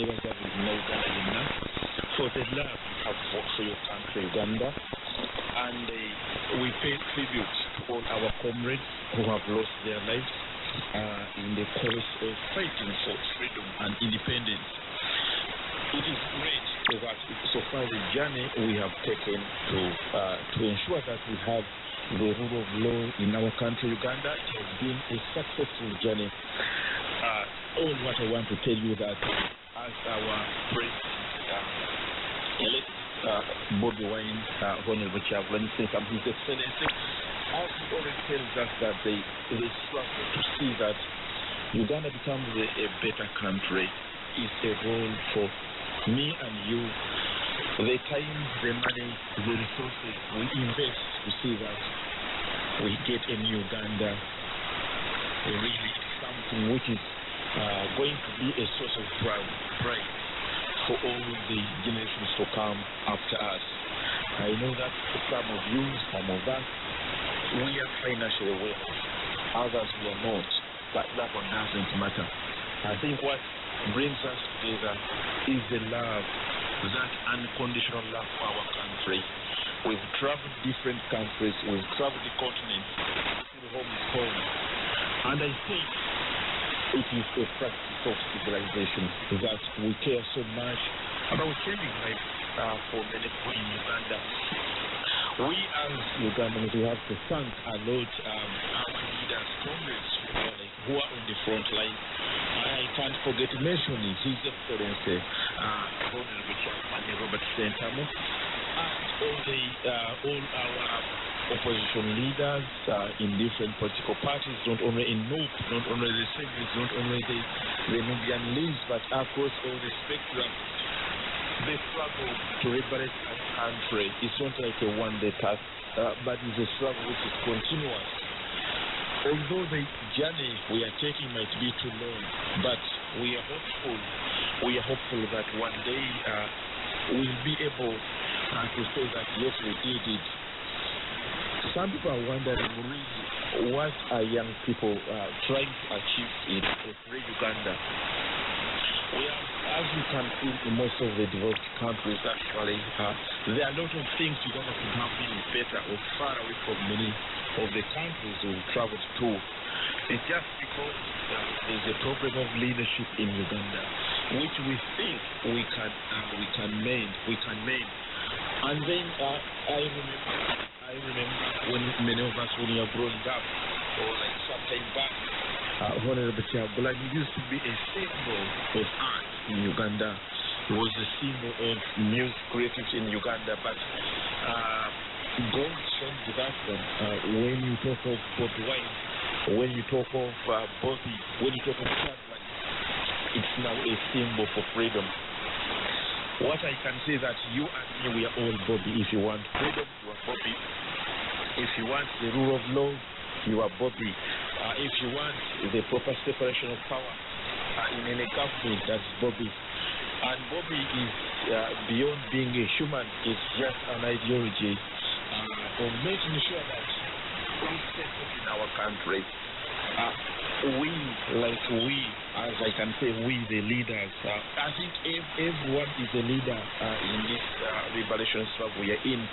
never Uganda for the love you have for your country, Uganda. And we pay tribute to all our comrades who have lost their lives in the course of fighting for freedom and independence. It is great that so far the journey we have taken to ensure that we have the rule of law in our country, Uganda. It has been a successful journey. All what I want to tell you that as our president, Bobby Wine, Honorable Chairman, His Excellency, as he already tells us that they struggle to see that Uganda becomes a better country is a role for me and you. The time, the money, the resources we invest to see that we get a new Uganda really something which is going to be a source of pride for all the generations to come after us. I know that some of you, some of us, we are financially well, others we are not, but that one doesn't matter. I think what brings us together is the love, that unconditional love for our country. We've traveled different countries, we've traveled the continent, home is home, and I think it is a practice of civilization that we care so much about changing lives for many people in Uganda. We as Ugandans, we have to thank a lot our leaders, comrades who are on the front line. I can't forget mentioning His Excellency Honorable Chairman Robert SAITAMA, and all our opposition leaders in different political parties, not only in North, not only the Civils, not only the Nubian Leagues, but across all the spectrum. The struggle to liberate our country is not like a one-day task, but it's a struggle which is continuous. Although the journey we are taking might be too long, but we are hopeful that one day we'll be able to say that yes, we did it. Some people are wondering really what are young people trying to achieve in a free Uganda. Well, as you can see in most of the developed countries, actually, there are a lot of things Uganda could have been better or far away from many of the countries we've traveled to. It's just because there's a problem of leadership in Uganda, which we think we can mend. And then I remember when many of us, when we were growing up, or like some time back, Honorable Chairman, it used to be a symbol of art in Uganda. It was a symbol of music creatives in Uganda, but God changed that one. When you talk of Bobby Wine, when you talk of Bobby, when you talk of Chairman, it's now a symbol for freedom. What I can say that you and me, we are all Bobby. If you want freedom, you are Bobby. If you want the rule of law, you are Bobby. If you want the proper separation of power in any government, that's Bobby. And Bobby is beyond being a human. It's just an ideology of making sure that we settle in our country. We, as I can say, we the leaders, I think everyone is a leader in this liberation struggle we are in.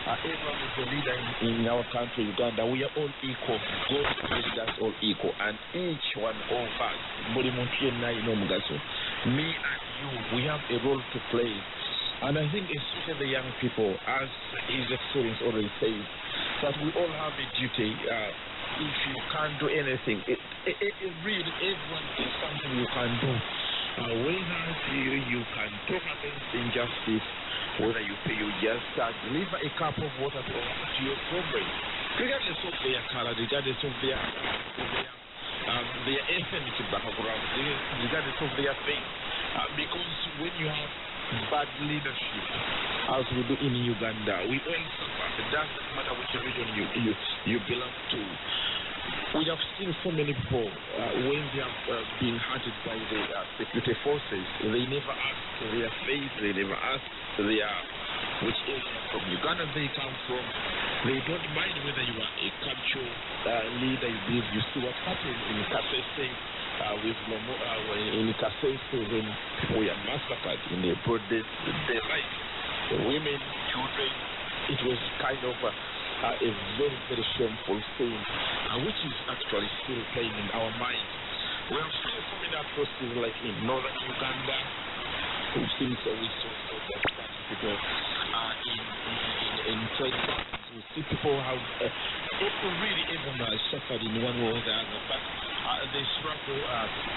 Everyone is a leader in our country, Uganda. We are all equal. God made us all equal. And each one of us, me and you, we have a role to play. And I think especially the young people, as His Excellency already says, that we all have a duty. If you can't do anything, really everyone is something you can do. Whether you can talk against injustice, whether you just deliver a cup of water to your comrades, regardless of their color, regardless of their ethnic background, regardless of their faith. Because when you have bad leadership, as we do in Uganda, we all suffer. It doesn't matter which region you belong to. We have seen so many people when they have been hunted by the security forces, they never ask their faith, they never ask which area from Uganda they come from. They don't mind whether you are a cultural leader. You see what happened in Kasese in Kasese, when we are massacred in the broad daylight, the women, children, it was kind of a very, very shameful thing, which is actually still playing in our minds. We have seen so many atrocities like in northern Uganda. We've seen we saw soldiers starting to go in trade parties. We see people have really even suffered in one way or the other. But the struggle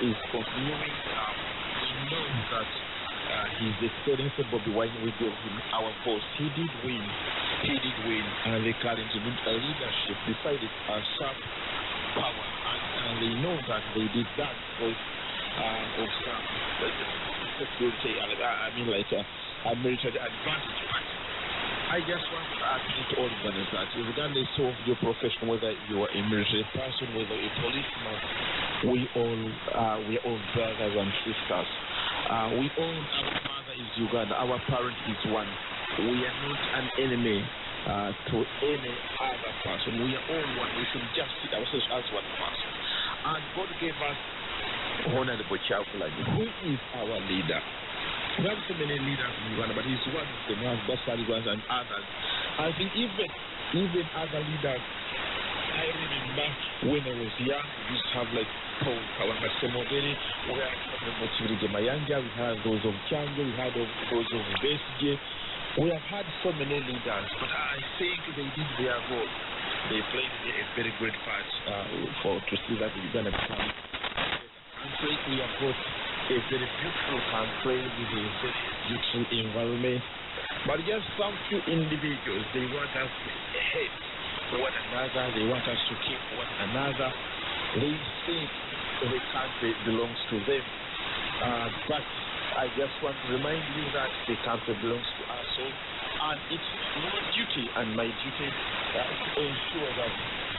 is continuing. We know that His Excellency Bobby Wine, we gave him our boss. He did win. The current leadership decided sharp power, and they know that they did that because of some security, military advantage. But I just want to admit to all Ugandans that regardless of your profession, whether you are a military person, whether a policeman, we are all brothers and sisters. We all, our mother is Uganda, our parent is one. We are not an enemy to any other person. We are all one. We should just see ourselves as one person. And God gave us Honorable Chakulagi, who is our leader. We have so many leaders in Uganda, but he's one of them. We have Basari and others. I think even other leaders, I remember when I was young, we used to have like Paul Kawanga Semobere, we had Mochirige Mayanja, we had those of Chango, we had those of Besige. We have had so many leaders, but I think they did their role. They played a very great part to see that Uganda become a country. We have got a very beautiful country with a very beautiful environment. But just some few individuals, they want us to hate one another, they want us to kill one another. They think the country belongs to them. But I just want to remind you that the country belongs to us all. And it's your duty and my duty to ensure that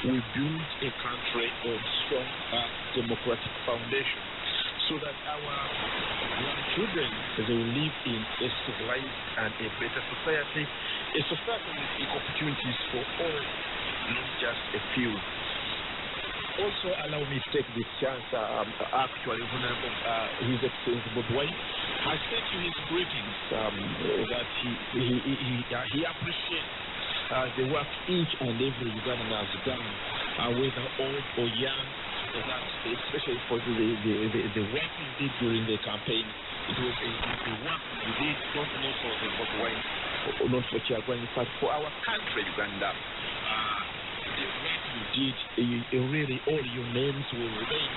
we build a country on strong democratic foundation, so that our young children, they will live in a civilized and a better society, a society with equal opportunities for all, not just a few. Also, allow me to take this chance. Actually, His Excellency Bob Wine has sent you his greetings. That he appreciates the work each and every Ugandan has done, whether old or young. That especially for the work you did during the campaign. It was the work you did not for the Bob Wine, not for Chagwani, but for our country, Uganda. The work you did, really all your names will remain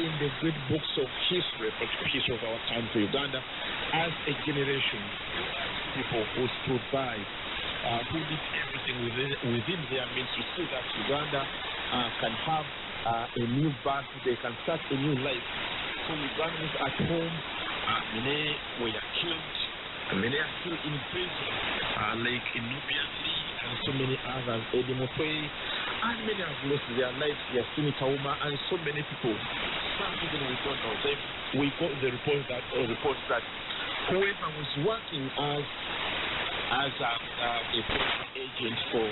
in the great books of history for the history of our country, Uganda, as a generation, as people who stood by, who did everything within their means to see that Uganda can have a new birth, they can start a new life. So Ugandans at home, many were killed, many are still in prison, like in Nubian Lee and so many others, Eddie Mopey, and many have lost their lives, Yasini Kauma, and so many people. Some even we don't know them. We got the report that whoever was working as a foreign agent for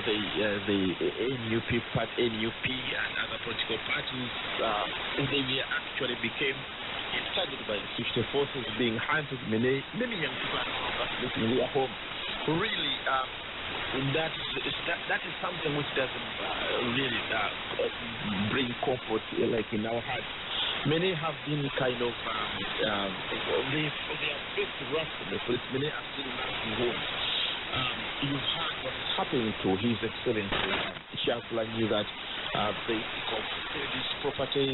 the NUP and other political parties, they actually became targeted by the security forces, being hunted. Many young people are sleeping at home. Really, that is something which doesn't really bring comfort like in our hearts. Many have been kind of they are faced rough from the police. Many are still not home. You heard what is happening to His Excellency Chakulagi, that they confiscated his property.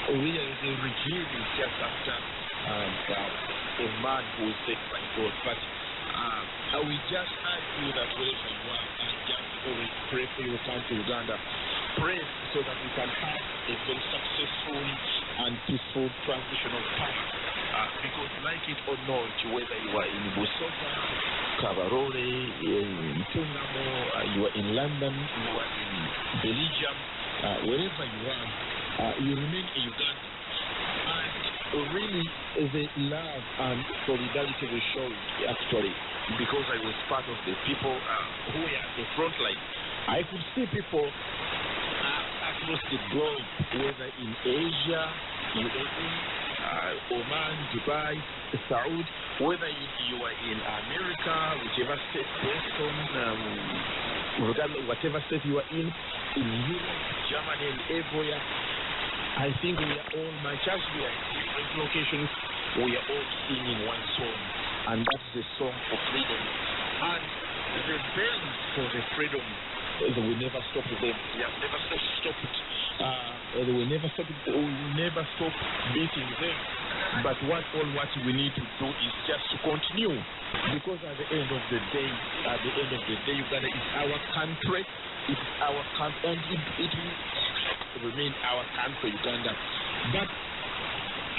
Really, the regime is just after a man who is taken by God. But we just urge you that wherever you are, and just always pray for your country, Uganda. Pray so that we can have a very successful and peaceful transition of power. Because like it or not, whether you are in Busoga, Kabarore, in Tungamo, you are in London, you are in Belgium, wherever you are, you remain a Ugandan. And really, the love and solidarity we showed, actually, because I was part of the people who were at the front line. I could see people at across the globe, whether in Asia, UAE, Oman, Dubai, Saudi, whether you are in America, whichever state, Boston, regardless, whatever state you are in Europe, Germany, and everywhere, I think we are all, much as we are in different locations, we are all singing one song, and that is a song for freedom. And the bells for the freedom, we never stop them. We have never stopped. We will never stop beating them. But what we need to do is just to continue, because at the end of the day, Uganda is our country. It's our country, and it will remain our country, Uganda. But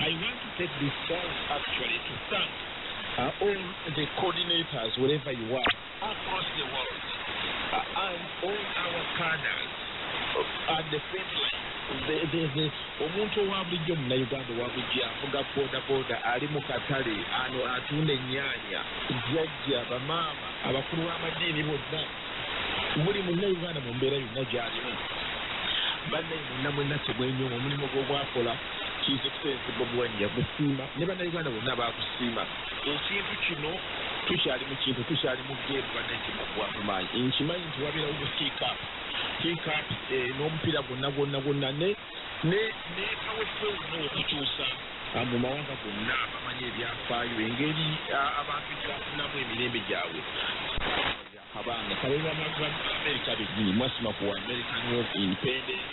I want to take this chance actually to thank all the coordinators, wherever you are, across the world, and all our cadres at the front line. Omuntu owa bulijjo munnayuganda owa bulijjo avuga bodaboda ali mu katale ano atunda ennyaanya, jjajja, bamaama, abakulu b'amadiini bonna, buli munnayuganda mu mbeera yonna gy'alimu. Bannaye mwenna temwenyooma omulimu gw'obwakola. His Excellency Bobi Wine yagusiima ne bannayuganda bonna baagusiima. Ekintu kino tukyali mu kintu, tukyali mu geemu bannayuganda. Nkimanyi nti wabeerawo hiccup n'omupiira gwonna ne kawefeewo okukyusa mu mawanga gonna bamanyi ebyafaayo, engeri abantu gyafunamu emirembe gyabwe. Kabanga kalera America beginning mwasima ku American War Independence,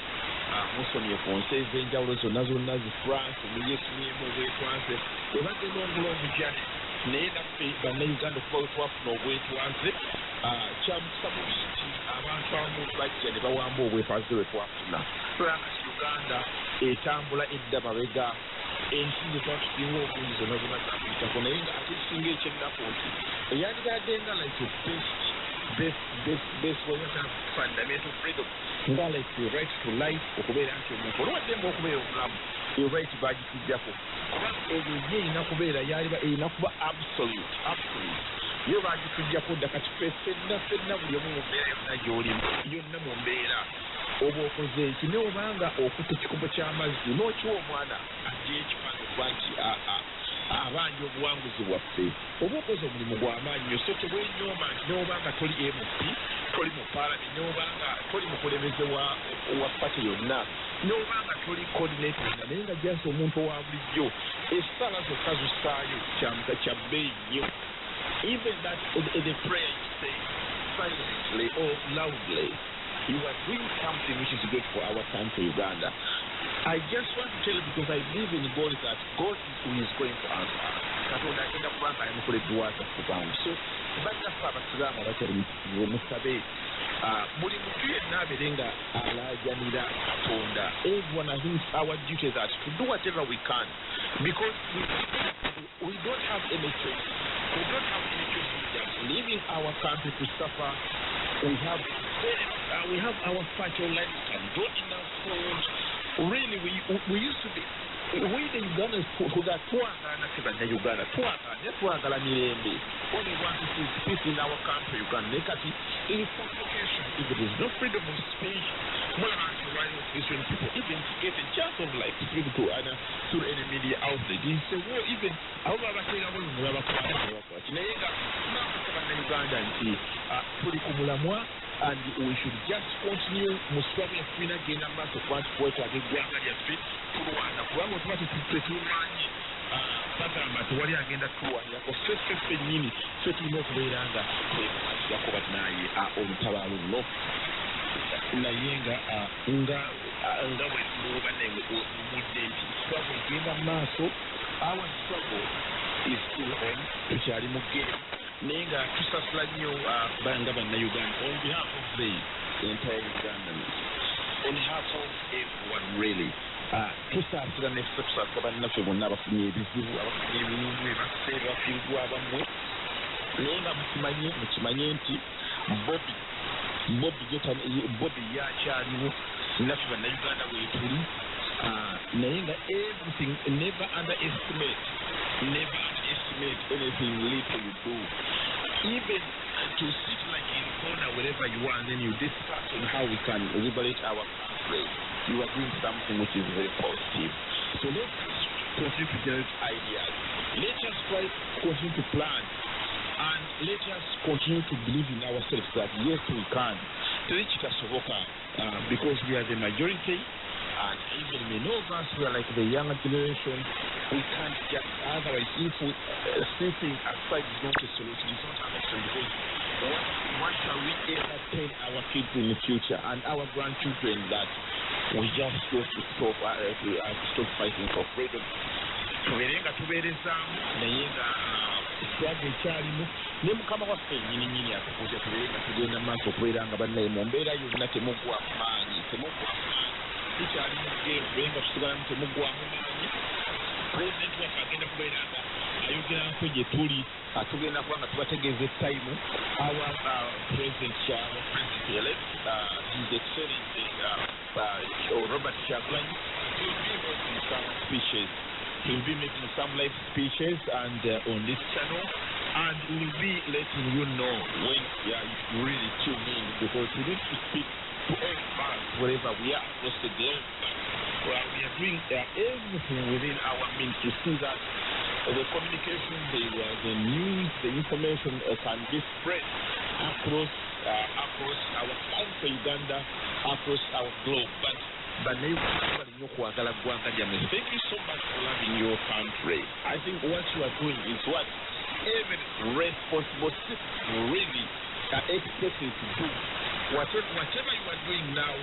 musomye ku nsi ez'enjawulo zonna zi France, muyesuniyemu obwetwaze, ebadde longu journey. Naye naffe bannayuganda okuba we twafuna obwetwaze, kyamusa mubi nti abantu abamu bajja ne bawamba obwetwaze bwe twafuna. Tulaba Uganda etambula edda mabega, ensi ze twatusinga obungi zonna zaakuyitako, naye nga ate ekisinga ekyennako nti eyandibadde nga like best fundamental freedom, nga like the right to life, okubeera nti omuntu olwaddemba okubeera omulamu, the right bagitugyako. Ebyo ye erina kubeera erina kuba absolute. Yo bagitugyako dda kati ffenna buli omu mu mbeera yonna gy'olimu, yonna mu mbeera oba okoze eki ne obanga okuta ekikopo ky'amazzi n'okiwa omwana aggyeyo ekifaananyi okuba nti abanja obuwanguzi bwaffe, oba okoze omulimu gw'amaanyi nnyo. So tebwenyooma nti neobanga toli MP, toli mu paalamenti, neobanga toli mukulembeze wa pati yonna, neobanga toli coordinator yonna, naye nga jasi omuntu owa bulijjo essala zokka zussaayo kya bbeeyi nnyo. Even that the prayer you say silently or loudly, you are doing something which is good for our country, Uganda. I just want to tell you, because I believe in God, that God is who is going to answer. Katonda agenda kubanga yamukoleddwaza ku bantu. So bannaffe abasiraamu abakyali musabe buli muntu yenna abeere nga alaajanira Katonda. Everyone, I think it's our duty that to do whatever we can, because we don't have any choice. We don't have any choice in just leaving our country to suffer. We have our fertile land, we can grow enough food. Really, we used to be, we the Ugandans twagala bannayuganda, twagala mirembe. All we want is peace in our country, Uganda. Kati in suffocation, if there is no freedom of speech, different people even get a chance of like speaking to through any media outlet. It's a war. Even and we should just continue muswamu yafina genda maaso kwati kwetaaga eggwanga lyaffe tulwana kubanga otuba tetulwanye bagamba tewali agenda tulwanirako ffe nnyini ffe tulina okubeera nga twekwatiraku bannaaye olutabaalo luno naye nga bwe tulooba naye mudde nti struggle egenda mu maaso. Our struggle is still on, tukyali mu geemu naye nga tusasula nnyo nga bannayuganda on behalf of the entire Ugandans, on behalf of everyone really. Tusaasira neffe tusaasira bannaffe bonna abafunye ebizibu, abafunye ebintu ebasse bafiirwa abammwe, naye nga mukimanye nti Bobby yakyaliwo, naffe bannayuganda bwetuli, naye nga everything, never underestimate anything little you do. Even to sit like in a corner wherever you are, and then you discuss on how we can liberate our country. You we are doing something which is very positive. So let's continue to generate ideas. Let us try to continue to plan. And let us continue to believe in ourselves that yes, we can reach Tasoboka because we are the majority, and even many of us who are like the younger generation, we can't just, otherwise, if we sitting aside is not a solution, it's not an option, because what shall we ever tell our kids in the future and our grandchildren that we just go to stop fighting for freedom? Tuberenga tuberezamu naye nga swag ekyalimu ne mukama waffe nyininyini atukuza tuberenga tugenda maaso okubeera nga bannaye mu mbeera yonna temuggwamu maanyi tukyali mu geemu tuberenga tusigalamu temuggwamu maanyi. Pulezidenti waffe agenda kubeera nga ayogerako gye tuli, tugenda kuba nga tubategeeza ettayimu. Our president elect, his excellency Robert Kyagulanyi, will be making some speeches. We'll be making some live speeches and on this channel, and we'll be letting you know when you really tune in, because we need to speak to all of us wherever we are across the globe. We are doing everything within our means to see that the communication, the news, the information can be spread across our country, Uganda, across our globe. But thank you so much for loving your country. I think what you are doing is what every responsible citizen really expected to do. Whatever you are doing now,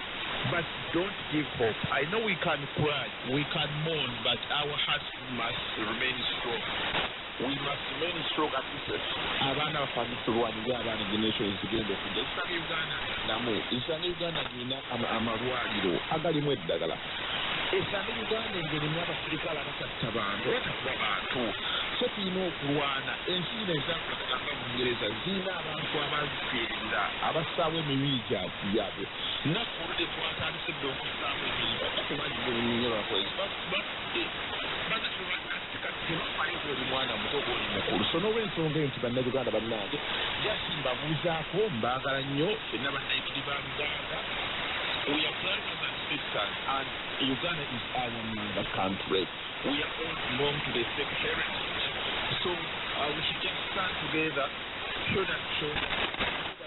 but don't give hope. I know we can cry, we can mourn, but our hearts must remain strong. We must remain strong at this. Abana bafanisiranira abana generation zigenda okujja. Ekisanga Uganda namu, ekisanga Uganda nina amalwaliro agalimu eddagala. Ekisanga Uganda ngerimu abasirikale abatatta bantu, batakuba bantu. So tulina okulwana. Ensi zino ezakolagana nga Bungereza zirina abantu abazifiirira, abassaawo emibiri gyabwe. Nnaku oludde twatandise dde okussaamu emibiri, batakumanyiza eminnyo lwakwezi. Tebafaayo bw'oli mwana muto bw'oli mukulu. So n'olw'ensonga eyo nti bannayuganda bannange just mbabuuzaako, mbaagala nnyo ffenna bannayituli ba Uganda. We are brothers and sisters, and Uganda is our mother country. We are all belong to the same heritage. So we should just stand together, shoulder to shoulder,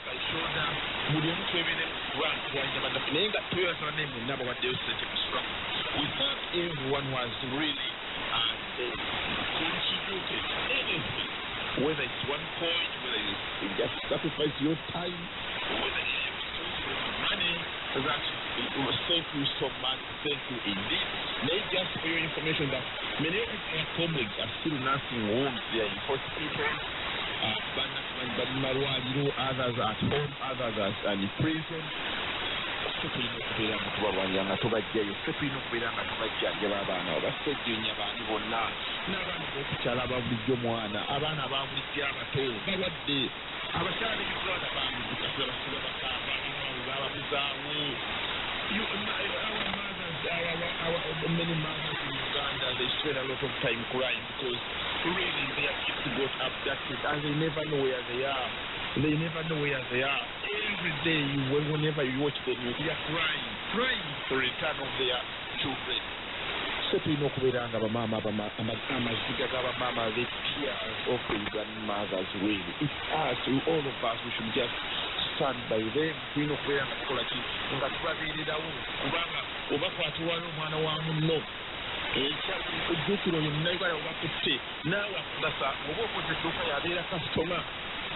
by shoulder. Buli omu twebeere kulwanya bannaffe naye nga twebaza bannaye mwenna ababaddeyo sente mu struggle. We thank everyone who has really contributed anything, whether it's one point, whether you just sacrifice your time, whether you money. That thank you so much, thank you indeed. May just for your information that many of our colleagues are still nursing homes, they are in hospitals, others at home, others are in prison. Tulina okubeera nga tubalwanyira nga tubajjayo, tulina okubeera nga tubajjanjaba abaana abasejjunya baani bonna, n'abaana b'okukyala ababulijjo mwana, abaana ababulijjo abato balwadde, abakyala b'Uganda bamuzikasira basiba bakaaba, abaana bababuzaawo. Many mothers in Uganda, they spend a lot of time crying because really their kids got abducted and they never know where they are. They never know where they are. Every day, whenever you watch the news, they are crying for the return of their children. So tulina okubeera nga bamaama amaziga g'abamaama, the tears of the Ugandan mothers, really. It's us, all of us, we should just stand by them. Tulina okubeera nga tukola ki nga tubabeererawo, kubanga oba kwatwala omwana wa munno ejjukiro oyo munnayuganda obakutte naawe akugasa oba okoze edduuka yabeera kasitoma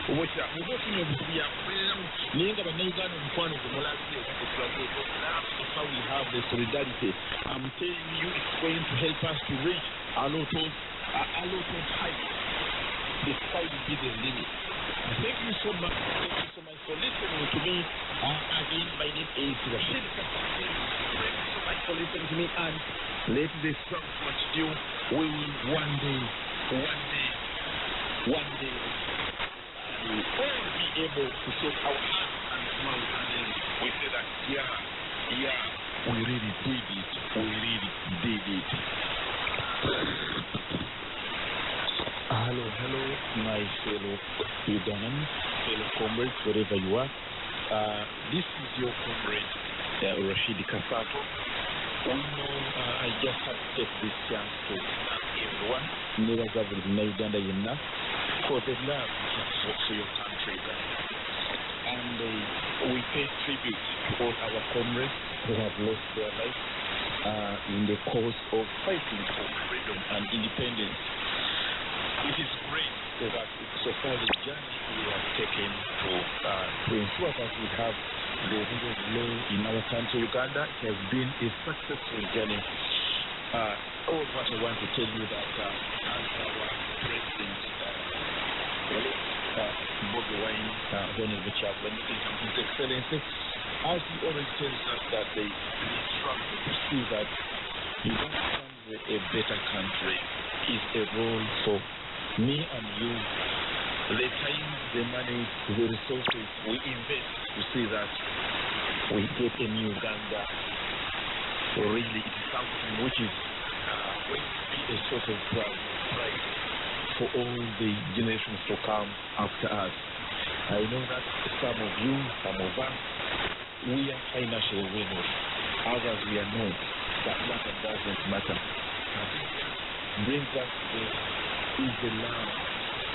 oba ofunye obuzibu yakubeererawo naye nga bannayuganda omukwano gwe mulaze okutulazeeko. That's how we have the solidarity. I'm telling you, it's going to help us to reach a lot of heights. The sky will be the limit. Thank you so much. Thank you so much for listening to me. Again, my name is Rashid Kasati. Thank you so much for listening to me, and let this song continue. We will one day, we will all be able to take our hands and smile, and then we say that, we really did it. We really did it. Hello, my fellow Ugandans, fellow comrades, wherever you are. This is your comrade, Rashid Kasato. We know I just have to take this chance to thank everyone, never Uganda enough, for the love for your country. And we pay tribute to all our comrades who have lost their lives in the cause of fighting for freedom and independence. It is great that so far the journey we have taken to ensure that we have the rule of law in our country, Uganda. It has been a successful journey. All what I want to tell you that as our president, Bobby Wine, Honorable Chaplain, His Excellency, as he always tells us that they struggle to see that Uganda becomes a better country is a role for me and you. The time, the money, the resources we invest to see that we get a new Uganda, really it is something which is going to be a sort of pride for all the generations to come after us. I know that some of you, some of us, we are financially winners. Others we are not. But that doesn't matter. I think what brings us is the love,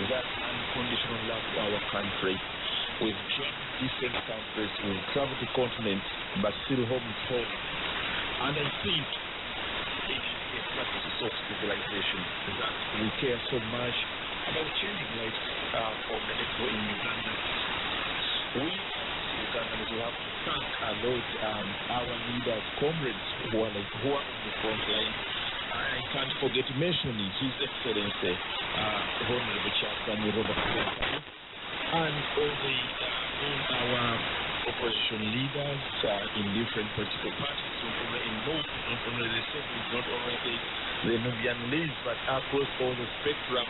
that unconditional love to our country. We've traveled different countries, we've traveled the continent, but still home is home. And I think it is a practice of civilization that we care so much about changing lives for many people in Uganda. We Ugandans will have to thank a lot our leaders, comrades who are on the front line. I can't forget mentioning His Excellency, Honorable Chaplain Robert Kagame, and all our opposition leaders in different political parties, not only in North, not only the South, not only the Nubian leads, but across all the spectrum.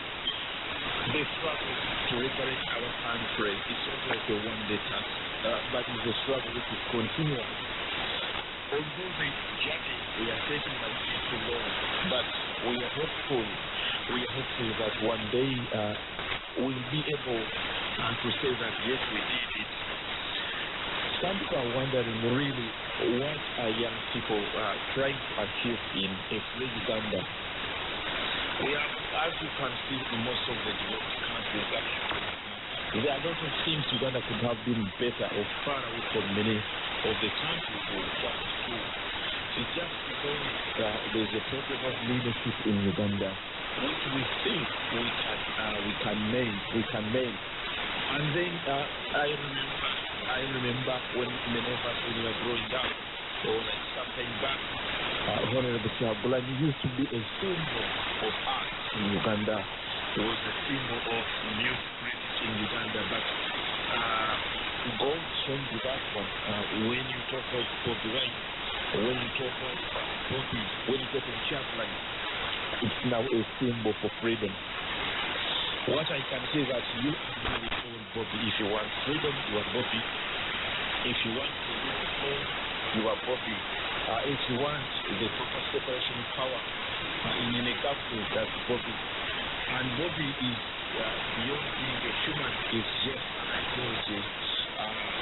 The struggle to liberate our country is not like a one-day task, but it's a struggle which is continuous. Although the journey we are taking might be too long, but we are hopeful that one day we'll be able to say that yes, we did it. Some people are wondering really what are young people trying to achieve in a free Uganda. We have, as you can see in most of the developed countries, there are a lot of things Uganda could have been better or far away from many of the countries we want to do. It's just because there's a problem of leadership in Uganda, which we think we can make. And then I remember when many of us when we were growing up, or like some time back, Honorable Chaplain used to be a symbol of art in Uganda. It was a symbol of music in Uganda, but God changed that one. When you talk of Bobby Wine, when you talk of Bobby, when you talk of Chaplain, it's now a symbol for freedom. What I can say is that you really own Bobby. If you want freedom, you are Bobby. If you want the rule of law, you are Bobby. If you want the proper separation of power in a government, that's Bobby. And Bobby is beyond being a human, is just an ideology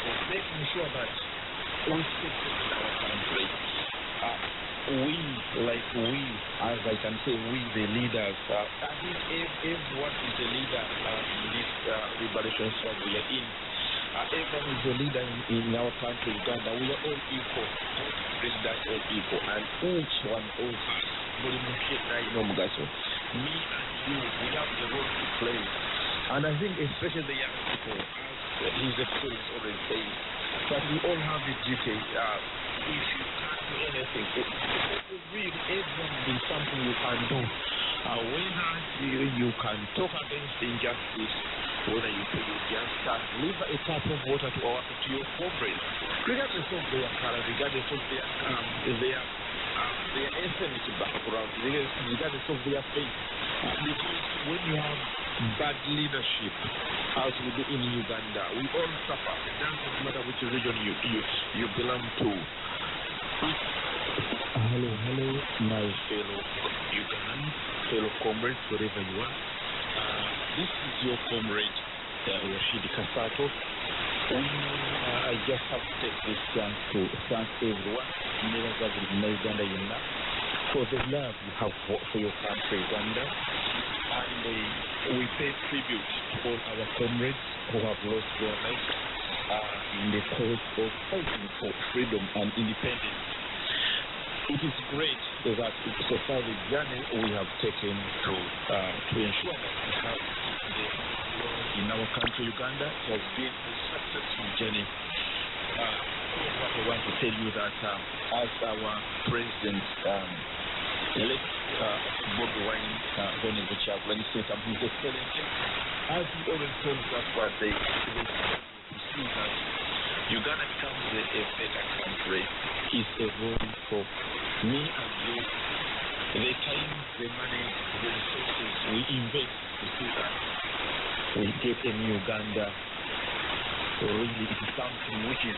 of making sure that we secure our country. We, as I can say, we the leaders, I think everyone is a leader in this liberation struggle we are in. Everyone is a leader in our country, Uganda. We are all equal. President all equal. And each one of us, me and you, we have the role to play. And I think especially the young people, as His Excellency always says, that we all have a duty. If you can't do anything, really everyone is something you can do. Whether you can talk against injustice, whether you just deliver a cup of water to your comrades, regardless of their color, regardless of their ethnic background, regardless of their faith. Because when you have bad leadership, as we do in Uganda, we all suffer. It doesn't matter which region you belong to. Hello, my fellow Ugandans, fellow comrades, wherever you are. This is your comrade, Rashid Kasato. I just have to take this chance to thank everyone nebaza buli munnayuganda yonna for the love you have for your country, Uganda. And we pay tribute to all our comrades who have lost their lives in the cause of fighting for freedom and independence. It is great that so far the journey we have taken to ensure that we have the law in our country, Uganda. It has been a successful journey. I want to tell you that as our president elect Bobi Wine, Honorable Chaplain SAITAMA, His Excellency, as he always told us what they see that Uganda becomes a better country is a role for me and you. The time, the money, the resources we invest to see that we get a new Uganda. Really, it is something which is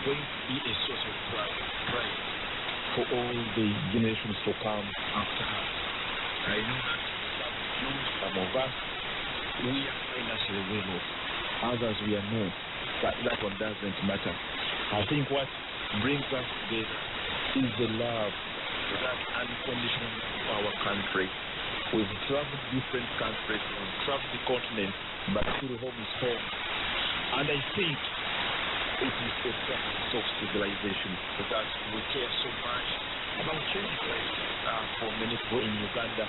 going to be a source of pride for all the generations to come after us. I know that some of us, we are financially well off. Others, we are not. But that one doesn't matter. I think what brings us together is the love, that unconditional love for our country. We've traveled different countries, we've traveled the continent, but still home is home. And I think it is a practice of civilization that we care so much about changing lives for many people in Uganda.